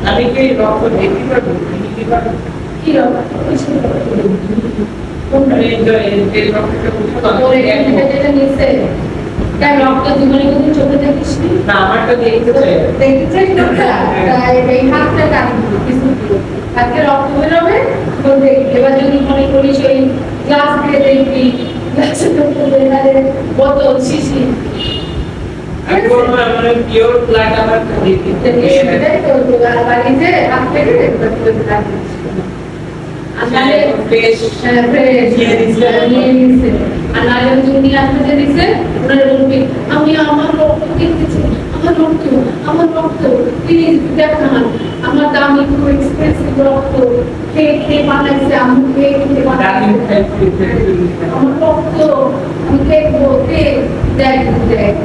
আমি কি রক্ত দেখতে পারবো? কি পারবো? কি রকম কোনটা এই রক্তটা কোথাও তোর এখান থেকে যেটা নিচ্ছে কেন রক্ত জীবনে কোনো চোখে দেখিসনি? না আমারটা দেখতে চাই। দেখতে চাই তোটা তাই এই হাতটা কাটি কিছু আজকে রক্ত বেরোবে তো দেখবি এবার যদি মনে করিস ওই গ্লাস দিয়ে দেখবি গ্লাসে রক্ত বেরোলে বোতল শিশি আমি বলবো মানে পিওর ব্লাড আমার দেখতে সেটাই তো বাড়িতে হাত থেকে আনালে ফ্রেশ ফ্রেশ নিয়ে নিছে আনালে যদি আসতে দিছে ওনারা বলবে আমি আমার রক্ত দেখতেছি আমার রক্ত প্লিজ দেখান আমার দামি খুব এক্সপেন্সিভ রক্ত কে কে বানাইছে আমি কে কে বানাইছে আমার রক্ত আমি দেখবো কে দেখ দেখ